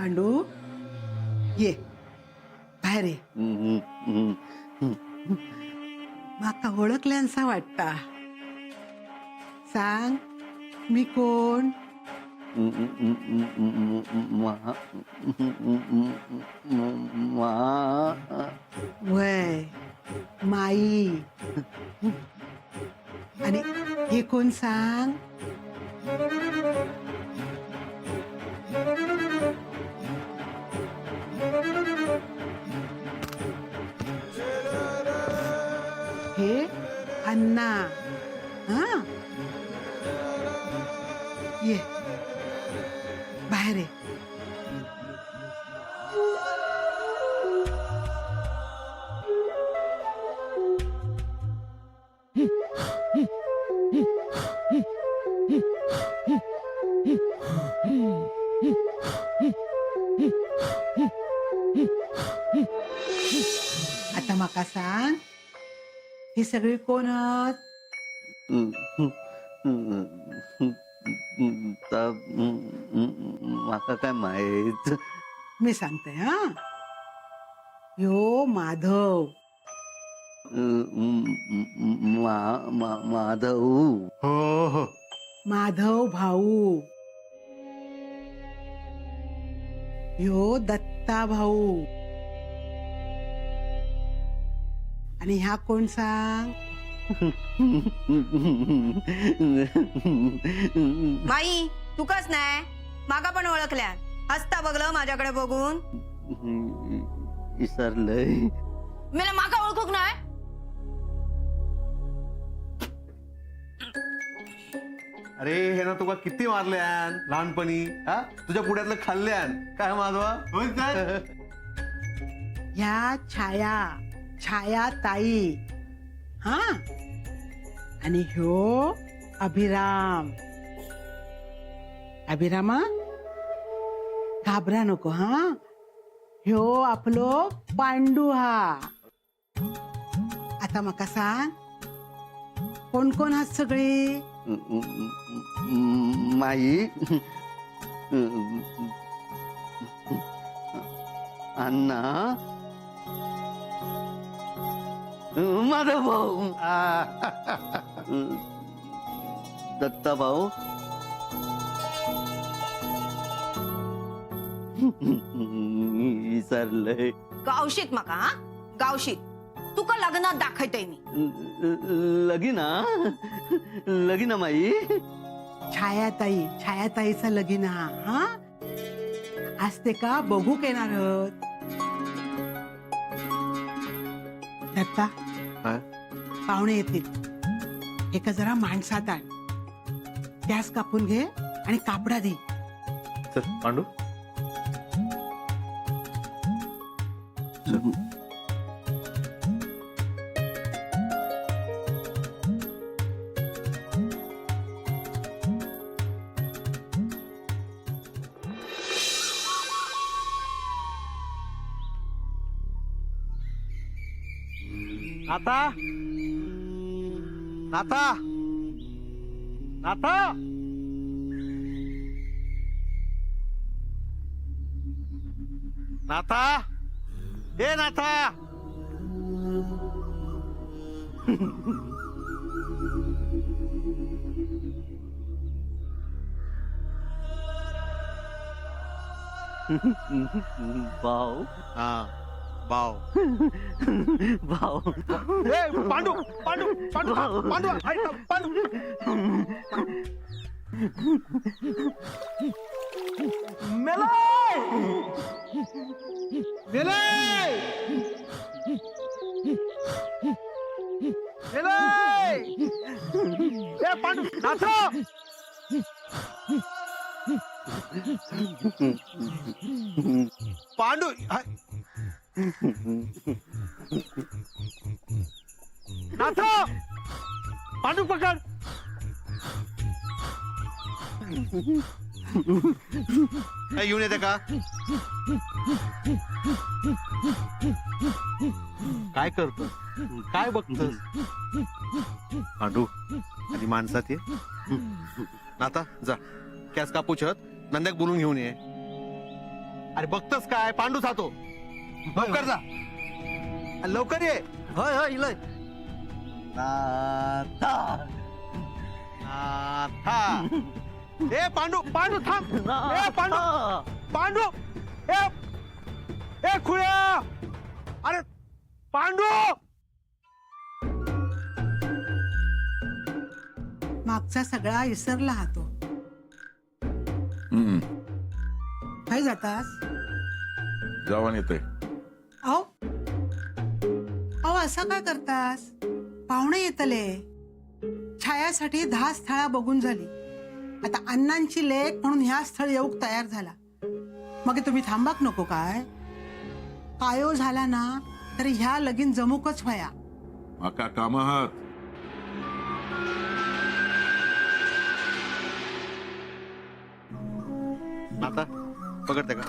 पांडू ये बाहेर ये. माका ओळखल्यांसा वाटता. सांग मी कोण. वय माई. आणि हे कोण सांग. हे अण्णा. हा ये बाहेर ये. आता माका सांग ही सगळी कोण आहात. माका काय माहित. मी सांगते हा. यो माधव. माधव. हो हो. माधव भाऊ. यो दत्ता भाऊ. आणि ह्या कोण सांग. माई तू कस नाही मागा पण ओळखल्या. हसता बघलं माझ्याकडे बघून. विसरलंय. मला मागा ओळखूक नाही. अरे हे ना तुका किती मारल्यान लहानपणी. हा तुझ्या पुढ्यातलं खाल्ल्यान काय माधवा. होय काय. ह्या छाया. छाया ताई. हा आणि ह्यो अभिराम. अभिरामा घाबरा नको हा. ह्यो आपलो पांडू हा. आता मका सांग कोण कोण आहात सगळे. माई. अण्णा. माधव भाऊ. दत्ता भाऊ. विसरलंय. गावशीत माका हा गावशीत. तुका लग्नात दाखवते मी. लगीना. लगीना माई. छायाताई. छायाताईचा लगीन हा. हा आज ते का बघू येणार आहोत. दत्ता हा? पाहुणे येतील. एका जरा माणसात आण. गॅस कापून घे आणि कापडा दे. चल पांडू. नाता नाता नाता. नाता ए नाता. भाऊ. हा बाव. भाऊ. ए पांडू पांडू पांडू पांडू ऐक, पांडू. मेलाय मेलाय मेलाय. ए पांडू नाथा. पांडू नाथा. पांडू पकड. काय येऊन येते का. काय करतो काय बघतोस. पांडू आधी माणसात ये. नाता जा गॅस कापू छत. नंद्याक बोलून घेऊन ये. अरे बघतस काय पांडू जातो लवकर जा लवकर ये होय होय इलय नाथा ए पांडू पांडू थांब ए पांडू पांडू ए ए खुळ्या अरे पांडू मागचा सगळा विसरला हा तो. काय जातास? जावान येते अहो अहो असं काय करतास? पाहुणे येतले. छायासाठी 10 स्थळा बघून झाली. आता अण्णांची लेक म्हणून ह्या स्थळ येऊक तयार झाला. मग तुम्ही थांबाक नको काय? कायो झाला ना तरी ह्या लगीन जमुकच व्हाया. माका काम आहात आता पकडते का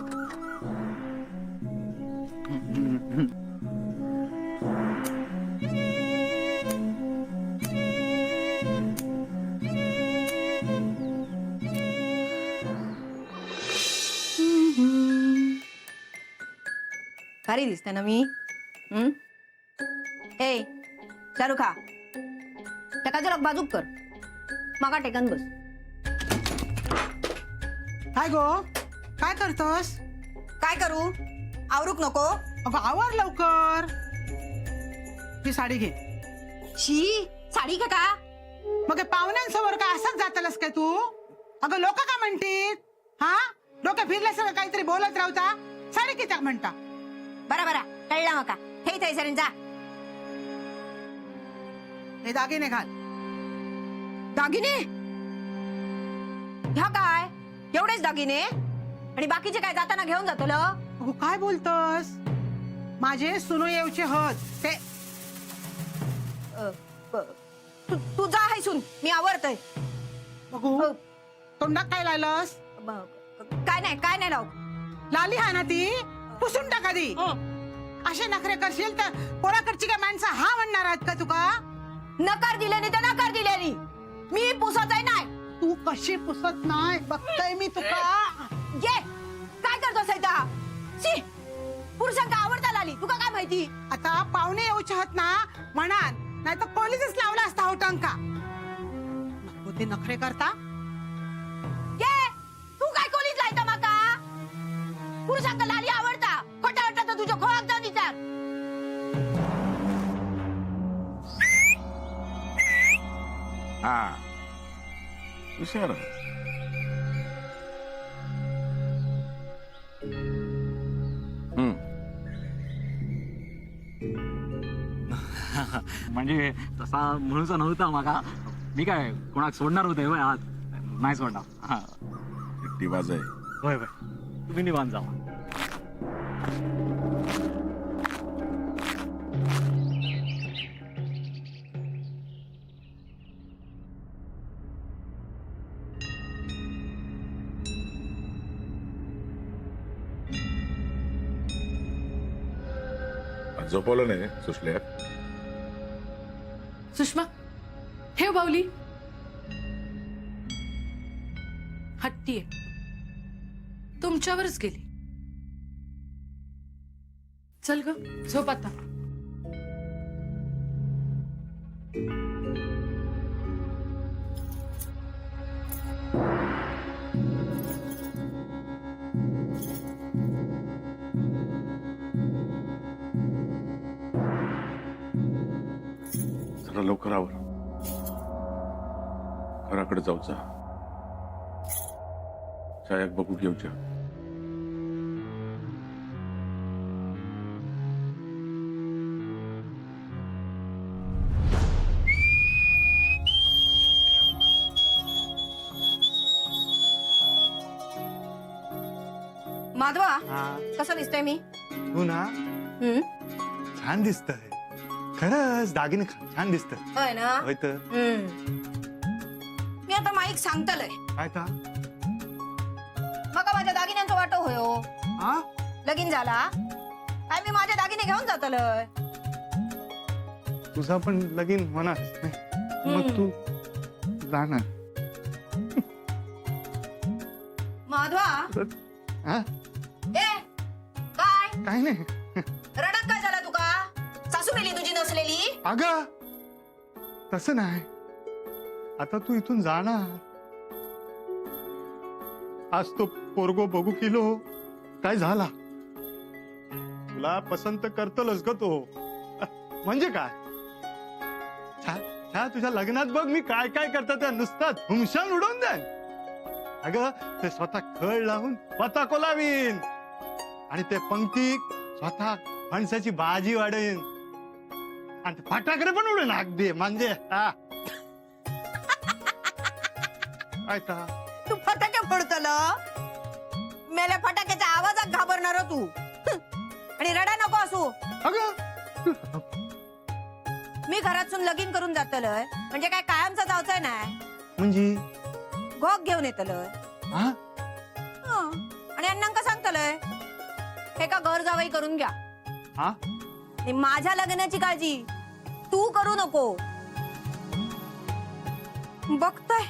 भारी दिसते ना मी. ए शाहरुखा त्या काजल बाजूक कर मागा टेकन बस. काय गो काय करतोस? काय करू आवरूक नको. अगं आवर लवकर. ही साडी घे. शी साडी का मग हे पाहुण्यांसमोर काय असंच जातलस काय तू? अगं लोक का म्हणतील? हा डोकं फिरल्यासारखं काहीतरी बोलत राहता. साडी किती म्हणता? बरा बरा कळला मका. हे थैसरीन जा. हे दागिने घाल. दागिने ह्या काय एवढेच दागिने आणि बाकीचे काय जाताना घेऊन जातलं. अगो काय बोलतोस? माझे सुनो येऊचे हत ते. तू जा आहे सुन मी आवरतय. बघू तोंडात काय लायलस? काय नाही राव. लाली हा ना ती पुसून टाका दी. असे नखरे करशील तर कोणाकडची काय माणसं हा म्हणणार आहेत का तुका? नकार दिल्याने तर नकार दिल्याने मी पुसत आहे नाही. तू कशी पुसत नाही बघतय मी तुका. ये काय करतोस इथं? शी पुरुषांका आवडता लाली तुका काय माहिती? आता पाहुणे येऊचे हत ना म्हणान नाही तर पोलीसच लावला असता होटांका. नको ते नखरे करता. ये तू काय कोलीच लायता माका? पुरुषांका लाली आवडता खोटा वाटता तर तुझ्या खोळात जाऊन विचार. हा हुशार म्हणजे तसा म्हणूचा नव्हता माका. मी काय कोणाक सोडणार होते होय आज नाही सोडणार. हा एकटी वाज आहे होय होय तुम्ही निवांत जावा. झोपवलं नाही सुशल्या सुषमा ठेव बावली. हट्टीये तुमच्यावरच गेली. चल ग झोप आता. जरा लवकर आवर घराकडे जाऊचा छायाक बघू घेऊच्या. माधवा कसं दिसतोय मी? तू ना छान दिसतंय खरंच. दागिने छान दिसत होय ना. होय तर मी आता माईक सांगतलय काय का मका माझ्या दागिन्यांचा वाटो होयो. हा लगीन झाला काय मी माझे दागिने घेऊन जातलय. तुझा पण लगीन होणार मग तू जाणार. माधवा हा ए काही नाही रडत काय झाला तुका? सासू मेली तुझी नसलेली? अगं तसं नाही, आता तू इथून जाणार, आज तो पोरगो बघू किलो काय झाला, तुला पसंत करतलच ग तो. म्हणजे काय छा तुझ्या लग्नात बघ मी काय काय करतात त्या नुसतं धुमशान उडवून द्या. अगं ते स्वतः खळ लावून पताको लावीन आणि ते पंक्ती स्वतः फणसाची भाजी वाढेन आणि ते फटाकडे पण उडेन अगदी. म्हणजे ऐका तू फटाके फोडतल, मेल्या फटाक्याच्या आवाजात घाबरणार हो तू. आणि रडा नको असू. अगं मी घरातून लगीन करून जातलय म्हणजे काय कायमचा जावचाय नाही. म्हणजे घोक घेऊन येतलय हा आणि अण्णांका सांगतलय हे का घर जावई करून घ्या. हा आणि माझ्या लग्नाची काळजी तू करू नको. बघतोय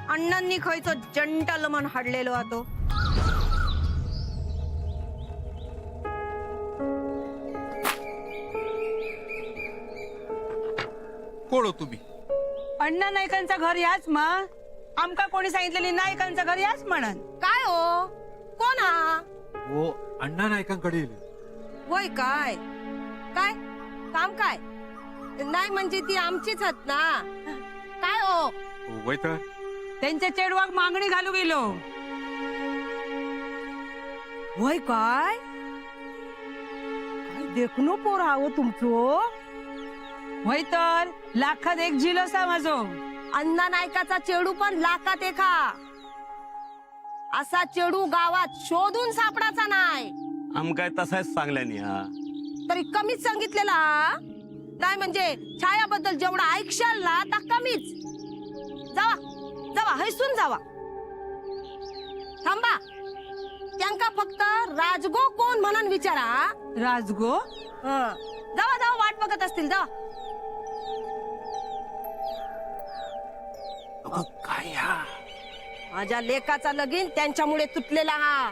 अण्णांनी खयचं जंटल मन हाडलेलो आतो. कोण हो तुम्ही? अण्णा नाईकांचं घर याच मग आमका कोणी सांगितलेली नाईकांचं घर याच म्हणन. काय हो कोण हा? हो अण्णा नायकांकडे येईल. वय काय काय काम काय नाही म्हणजे ती आमचीच आहेत ना. काय हो वय तर त्यांच्या चेडवाक मागणी घालू गेलो. वय काय काय देखनो पोर आहो तुमचो. होय तर लाखात एक झिलो सा माझो. अण्णा नायकाचा चेडू पण लाखात एका. असा चेडू गावात शोधून सापडाचा नाही. आमकाय तसाच सांगल्यानी हा. तरी कमीच सांगितलेला नाही म्हणजे छायाबद्दल जेवढा ऐकशाल ना ता कमीच. जावा जावा हैसून जावा. थांबा त्यांका फक्त राजगो कोण म्हणून विचारा. राजगो जावा जावा वाट बघत असतील जावा. काय हा? माझ्या लेकाचा लगीन त्यांच्यामुळे तुटलेला हा.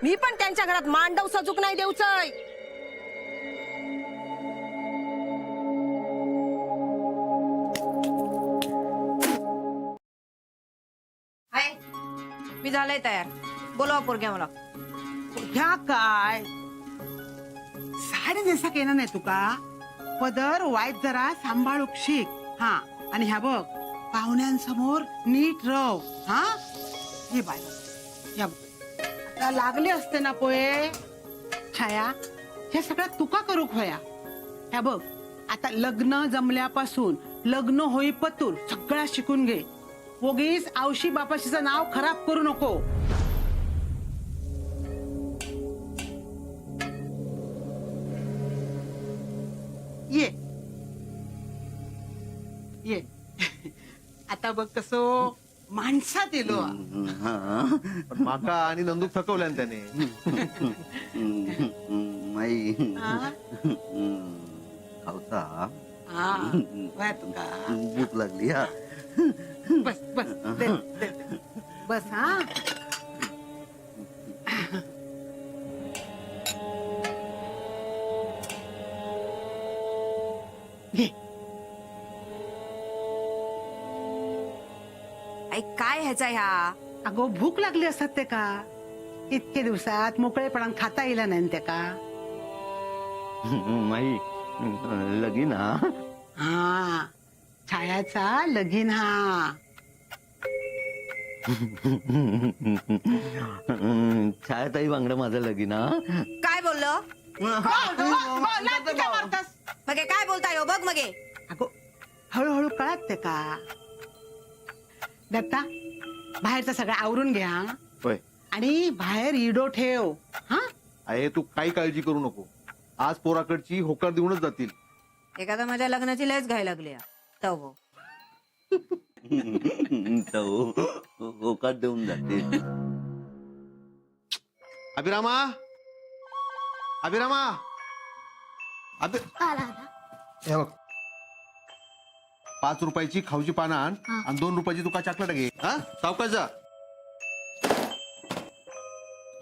मी पण त्यांच्या घरात मांडव सजूक नाही देऊचय. मी झालंय तयार. बोलवा पोरग्या मला. ह्या काय साडी नेसा केलं नाही तुका. पदर वाईट जरा सांभाळूक शिक. हा आणि ह्या बघ पाहुण्यांसमोर नीट रव. हा हे बाय या बघ आता लागले असते ना पोहे. छाया हे सगळं तुका करूक होया. ह्या बघ आता लग्न जमल्यापासून लग्न होई पतूर सगळा शिकून घे. उगीच आवशी बापाशीचं नाव खराब करू नको. ये ये आता बघ कसो माणसात येलो. पण माका आणि नंदूक थकवल्यान त्याने. माई हा? खावता हा, वय तुका. भूक लागली हा. बस बस दे, दे, दे. बस हा. घे. काय ह्याचा ह्या. अगो भूक लागली असतात ते का. इतके दिवसात मोकळेपणान खाता येईल नाही ते का. माई लगीन हा. हा छायाचा लगीन हा. छायाताई बांगड माझं लगीन हा. काय बोललो मगे. काय बोलताय हो बघ मगे. अगो हळूहळू कळत ते का. दत्ता बाहेरचं सगळं आवरून घ्या होय आणि बाहेर इडो ठेव. हा आहे तू काही काळजी करू नको. आज पोराकडची होकार देऊनच जातील. एखादा माझ्या लग्नाची लयच घाई लागली तव. तो होकार देऊन जाते. अभिरामा अभिरामा हे बघ 5 रुपयाची खाऊची पानं आण आणि 2 रुपयाची तुका चॉकलेट घे. हा सावकाश जा.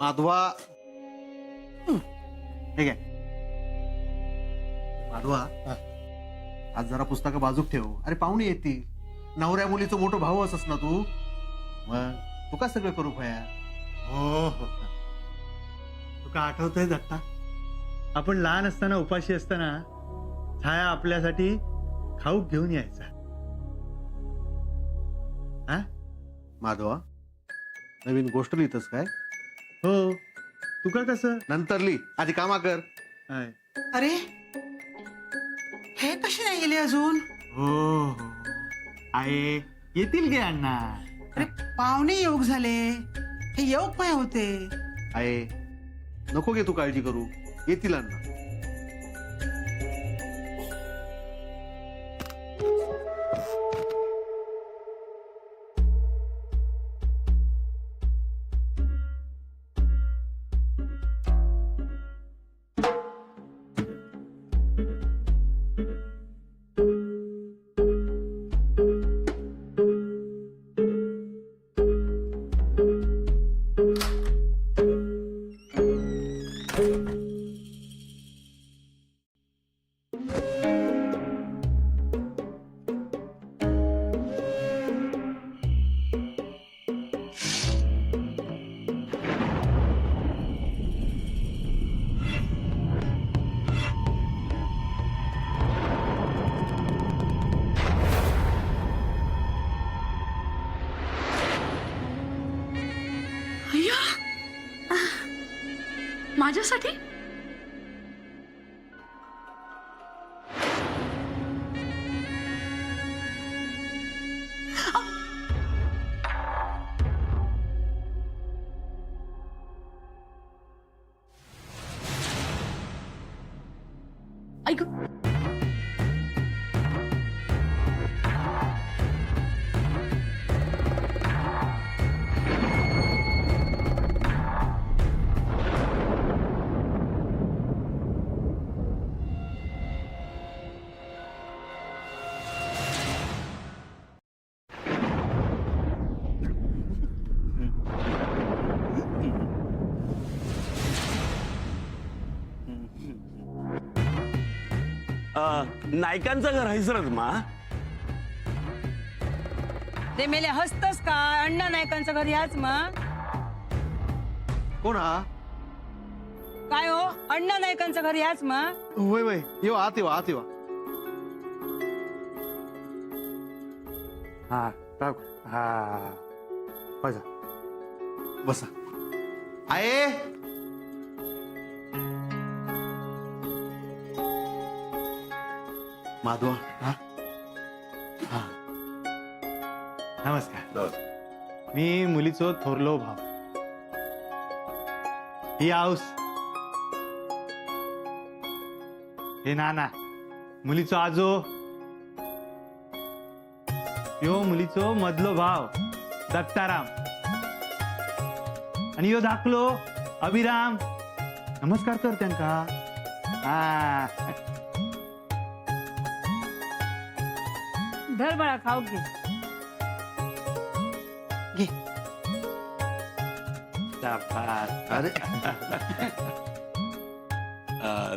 माधवा ठीक आहे माधवा, आज जरा पुस्तकं बाजूक ठेव. अरे पाहुणे येतील. नवऱ्या मुलीचं मोठं भाऊ असस ना तू. मग तू का सगळं करू भया? हो हो तुका आठवतंय दत्ता, आपण लहान असताना उपाशी असताना छाया आपल्यासाठी खाऊक घेऊन यायचा. हा माधवा, नवीन गोष्ट लिहितस काय? हो, तुका कसं? नंतर लिही, आधी कामा कर. हाय. अरे हे कसे नाही गेले अजून? हो हो आहे, येतील गे अण्णा. अरे पाहुणे योग झाले, हे योग काय होते? आहे, नको घे तू काळजी करू, येतील अण्णा. अय्या माझ्यासाठी? ऐक, नायकांचं घर हैसरच मा. ते मेले हसतस का? अण्णा नायकांचं घर याच मग. कोण हा? काय हो, अण्णा नायकांचं घर याच मग. वय वय, येऊ आत, येऊ आत, येऊ. हा टाक. हा बसा बसा. आहे माधवा. हा हा नमस्कार. मी मुलीचो थोरलो भाव. ही आऊस, हे नाना, मुलीचो आजो, यो मुलीचो मधलो भाव दत्ताराम, आणि यो धाकलो अभिराम. नमस्कार कर त्यांका. हा धर बाळा, खाऊ घे. घे. अरे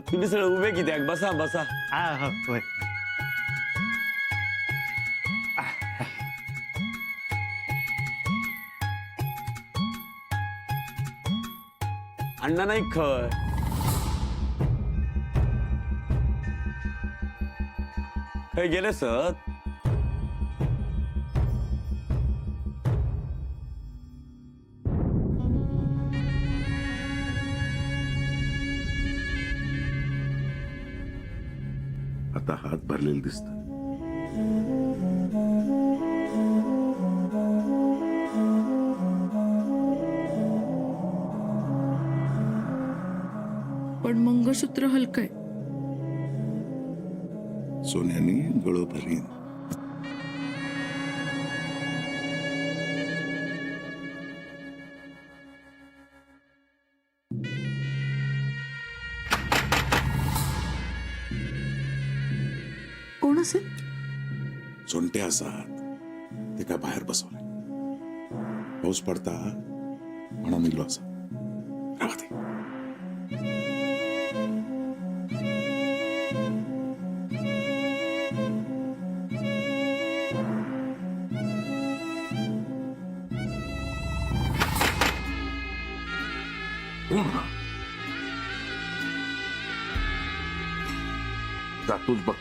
तुम्ही सगळं उभे कित्याक? बसा बसा. हा हो होय. अण्णा नाही खय. खय गेले सर? आता हात भरलेले दिसत. पण मंगळसूत्र हलकय. सोन्याने गळ भरीन. कोण असेल? सोंटे असात, ते काय बाहेर बसवले. पाऊस पडता म्हणून निघलो असा. राहते. कोण हा? जातोच बघ